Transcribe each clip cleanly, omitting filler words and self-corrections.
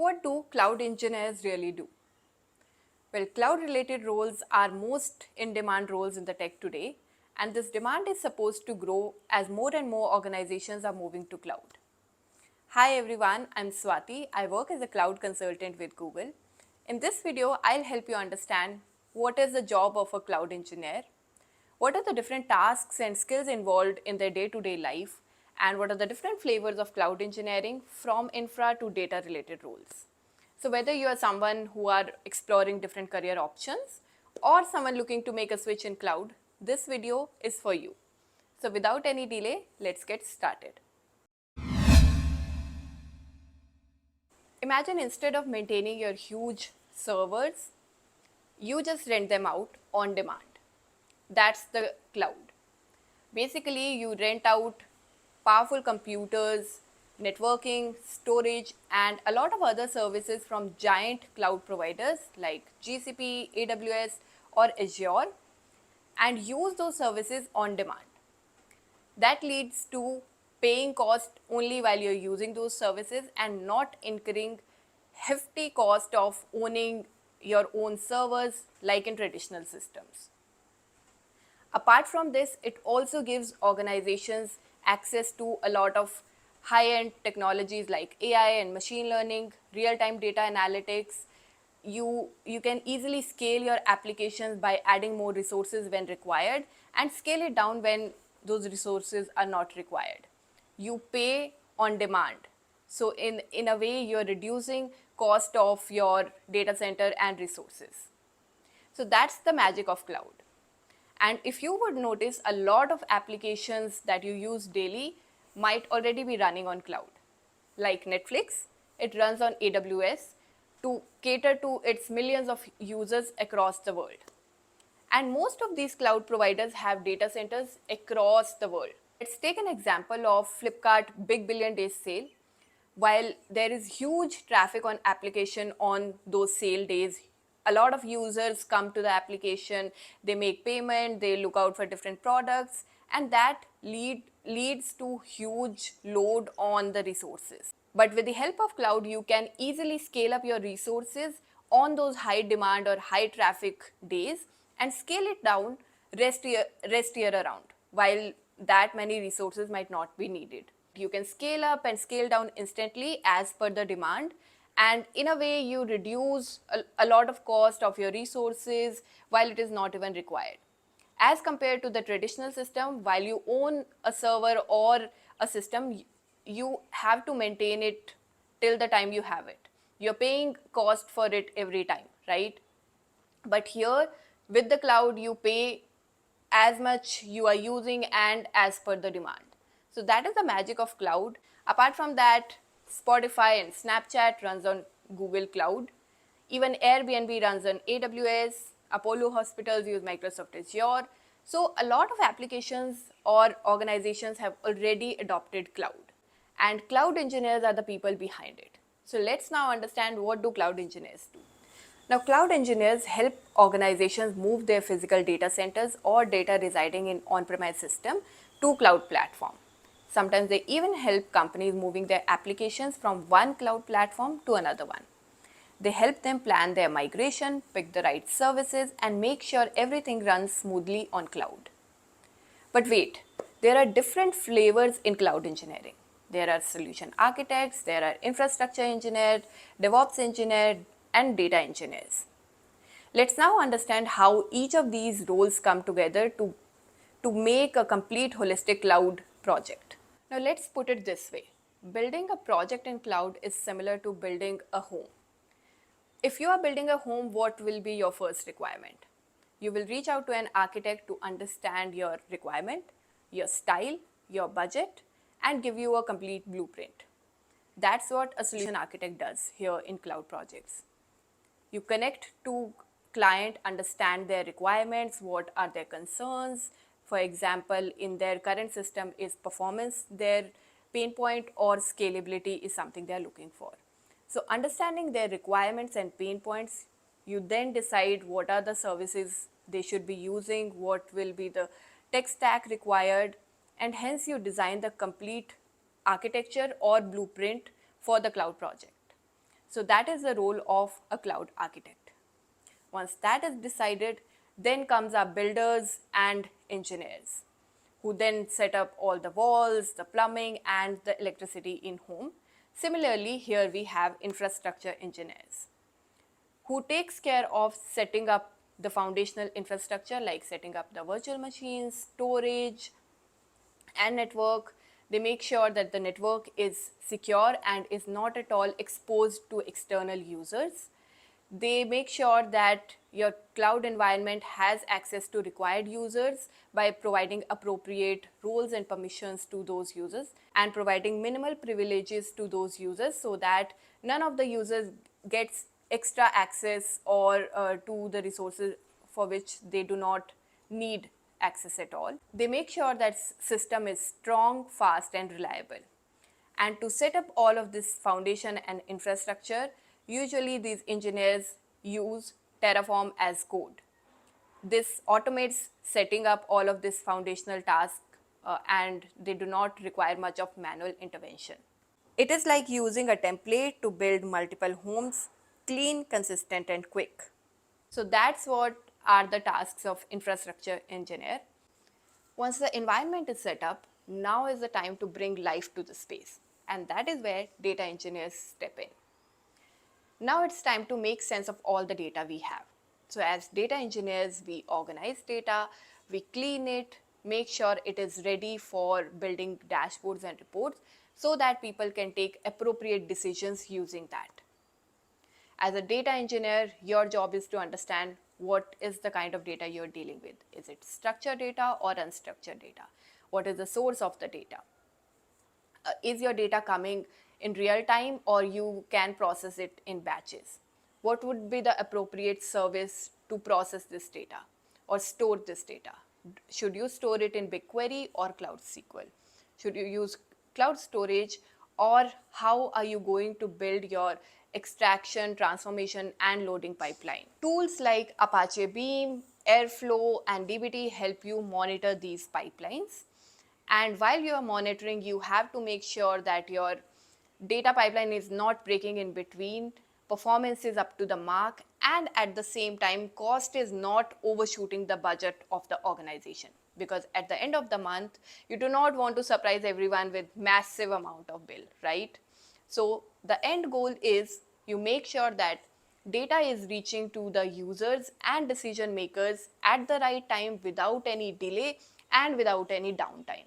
What do cloud engineers really do? Well, cloud-related roles are most in-demand roles in the tech today, and this demand is supposed to grow as more and more organizations are moving to cloud. Hi everyone, I'm Swati. I work as a cloud consultant with Google. In this video, I'll help you understand what is the job of a cloud engineer, what are the different tasks and skills involved in their day-to-day life, and what are the different flavors of cloud engineering from infra to data-related roles. So whether you are someone who are exploring different career options or someone looking to make a switch in cloud, this video is for you. So without any delay, let's get started. Imagine instead of maintaining your huge servers, you just rent them out on demand. That's the cloud. Basically, you rent out powerful computers, networking, storage, and a lot of other services from giant cloud providers like GCP, AWS, or Azure, and use those services on demand. That leads to paying cost only while you're using those services and not incurring hefty cost of owning your own servers like in traditional systems. Apart from this, it also gives organizations access to a lot of high-end technologies like AI and machine learning, real-time data analytics. You can easily scale your applications by adding more resources when required and scale it down when those resources are not required. You pay on demand. So in a way, you're reducing cost of your data center and resources. So that's the magic of cloud. And if you would notice, a lot of applications that you use daily might already be running on cloud. Like Netflix, it runs on AWS to cater to its millions of users across the world. And most of these cloud providers have data centers across the world. Let's take an example of Flipkart Big Billion Days sale. While there is huge traffic on application on those sale days, a lot of users come to the application, they make payment, they look out for different products, and that leads to huge load on the resources. But with the help of cloud, you can easily scale up your resources on those high demand or high traffic days and scale it down rest year around, while that many resources might not be needed. You can scale up and scale down instantly as per the demand, and in a way you reduce a lot of cost of your resources while it is not even required. As compared to the traditional system, while you own a server or a system, you have to maintain it till the time you have it. You're paying cost for it every time, right? But here with the cloud, you pay as much you are using and as per the demand. So that is the magic of cloud. Apart from that, Spotify and Snapchat runs on Google Cloud. Even Airbnb runs on AWS. Apollo hospitals use Microsoft Azure. So a lot of applications or organizations have already adopted cloud. And cloud engineers are the people behind it. So let's now understand, what do cloud engineers do? Now, cloud engineers help organizations move their physical data centers or data residing in on-premise system to cloud platform. Sometimes they even help companies moving their applications from one cloud platform to another one. They help them plan their migration, pick the right services, and make sure everything runs smoothly on cloud. But wait, there are different flavors in cloud engineering. There are solution architects, there are infrastructure engineers, DevOps engineers, and data engineers. Let's now understand how each of these roles come together to make a complete holistic cloud project. Now let's put it this way. Building a project in cloud is similar to building a home. If you are building a home, what will be your first requirement? You will reach out to an architect to understand your requirement, your style, your budget, and give you a complete blueprint. That's what a solution architect does here in cloud projects. You connect to client, understand their requirements, what are their concerns. For example, in their current system, is performance their pain point or scalability is something they are looking for. So understanding their requirements and pain points, you then decide what are the services they should be using, what will be the tech stack required, and hence you design the complete architecture or blueprint for the cloud project. So that is the role of a cloud architect. Once that is decided, then comes our builders and engineers, who then set up all the walls, the plumbing, and the electricity in home. Similarly, here we have infrastructure engineers, who takes care of setting up the foundational infrastructure like setting up the virtual machines, storage, and network. They make sure that the network is secure and is not at all exposed to external users. They make sure that your cloud environment has access to required users by providing appropriate roles and permissions to those users and providing minimal privileges to those users so that none of the users gets extra access or to the resources for which they do not need access at all. They make sure that system is strong, fast, and reliable. And to set up all of this foundation and infrastructure, usually these engineers use Terraform as code. This automates setting up all of this foundational task and they do not require much of manual intervention. It is like using a template to build multiple homes, clean, consistent, and quick. So that's what are the tasks of infrastructure engineer. Once the environment is set up, now is the time to bring life to the space. And that is where data engineers step in. Now it's time to make sense of all the data we have. So as data engineers, we organize data, we clean it, make sure it is ready for building dashboards and reports so that people can take appropriate decisions using that. As a data engineer, your job is to understand what is the kind of data you're dealing with. Is it structured data or unstructured data? What is the source of the data? Is your data coming in real time or you can process it in batches? What would be the appropriate service to process this data or store this data? Should you store it in BigQuery or Cloud SQL? Should you use cloud storage, or how are you going to build your extraction, transformation, and loading pipeline? Tools like Apache Beam, Airflow, and dbt help you monitor these pipelines. And while you are monitoring, you have to make sure that your data pipeline is not breaking in between, performance is up to the mark, and at the same time, cost is not overshooting the budget of the organization. Because at the end of the month, you do not want to surprise everyone with massive amount of bill, right? So the end goal is you make sure that data is reaching to the users and decision makers at the right time without any delay and without any downtime.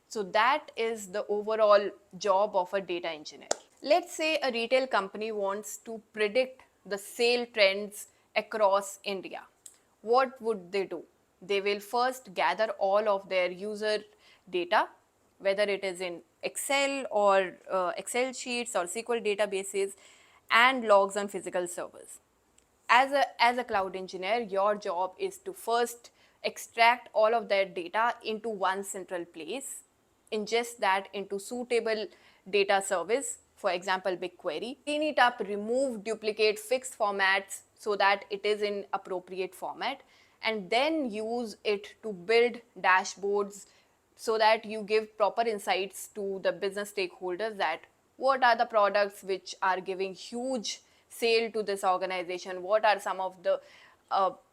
So that is the overall job of a data engineer. Let's say a retail company wants to predict the sale trends across India. What would they do? They will first gather all of their user data, whether it is in Excel or Excel sheets or SQL databases, and logs on physical servers. As a cloud engineer, your job is to first extract all of that data into one central place, ingest that into suitable data service, for example, BigQuery, clean it up, remove duplicate fixed formats so that it is in appropriate format, and then use it to build dashboards so that you give proper insights to the business stakeholders that what are the products which are giving huge sale to this organization, what are some of the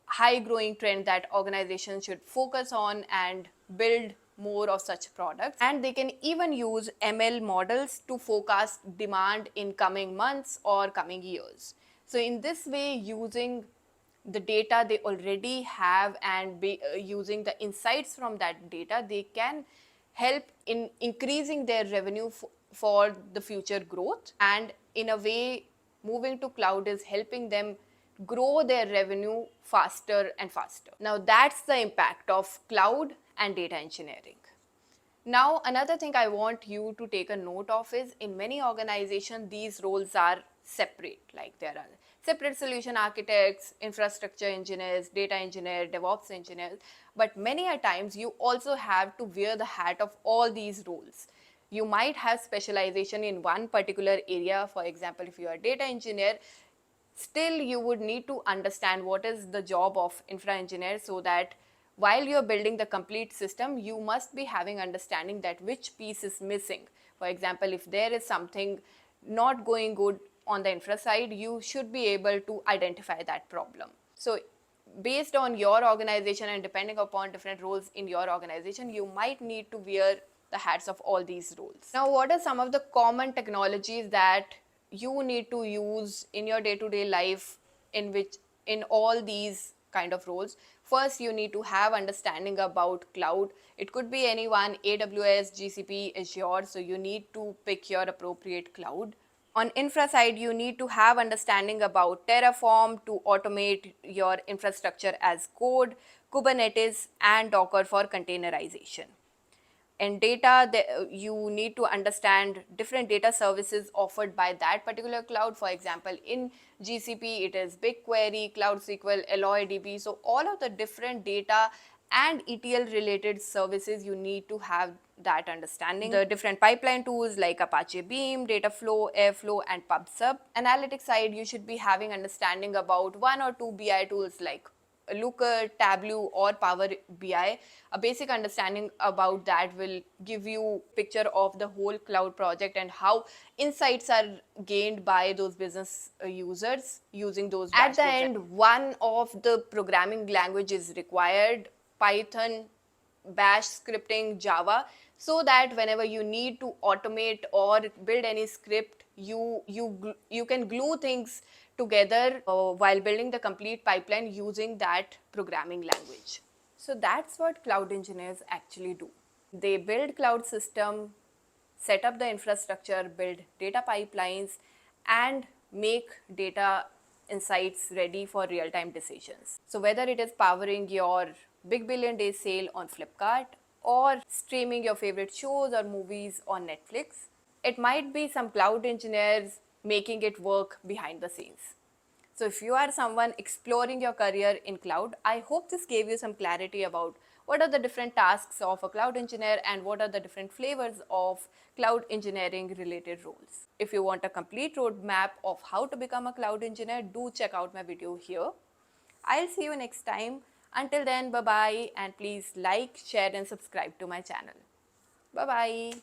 high growing trend that organizations should focus on and build more of such products. And they can even use ML models to forecast demand in coming months or coming years. So in this way, using the data they already have and using the insights from that data, they can help in increasing their revenue for the future growth. And in a way, moving to cloud is helping them grow their revenue faster and faster. Now that's the impact of cloud and data engineering. Now, another thing I want you to take a note of is in many organizations, these roles are separate. Like there are separate solution architects, infrastructure engineers, data engineer, DevOps engineers. But many a times you also have to wear the hat of all these roles. You might have specialization in one particular area. For example, if you are a data engineer, still you would need to understand what is the job of infra engineer so that while you're building the complete system, you must be having understanding that which piece is missing. For example, if there is something not going good on the infra side, you should be able to identify that problem. So based on your organization and depending upon different roles in your organization, you might need to wear the hats of all these roles. Now, what are some of the common technologies that you need to use in your day-to-day life in all these kind of roles? First, you need to have understanding about cloud. It could be anyone, AWS, GCP, Azure, so you need to pick your appropriate cloud. On infra side, you need to have understanding about Terraform to automate your infrastructure as code, Kubernetes, and Docker for containerization. And data, you need to understand different data services offered by that particular cloud. For example, in GCP, it is BigQuery, Cloud SQL, AlloyDB. So all of the different data and ETL related services, you need to have that understanding. The different pipeline tools like Apache Beam, Dataflow, Airflow, and PubSub. Analytics side, you should be having understanding about one or two BI tools like Looker, Tableau, or Power BI. A basic understanding about that will give you a picture of the whole cloud project and how insights are gained by those business users using those dashboards. At the end, one of the programming languages required: Python, Bash scripting, Java, so that whenever you need to automate or build any script, you can glue things together while building the complete pipeline using that programming language. So that's what cloud engineers actually do. They build cloud system, set up the infrastructure, build data pipelines, and make data insights ready for real-time decisions. So whether it is powering your big billion day sale on Flipkart or streaming your favorite shows or movies on Netflix, it might be some cloud engineers making it work behind the scenes. So if you are someone exploring your career in cloud, I hope this gave you some clarity about what are the different tasks of a cloud engineer and what are the different flavors of cloud engineering related roles. If you want a complete roadmap of how to become a cloud engineer, do check out my video here. I'll see you next time. Until then, bye-bye, and please like, share and subscribe to my channel. Bye-bye.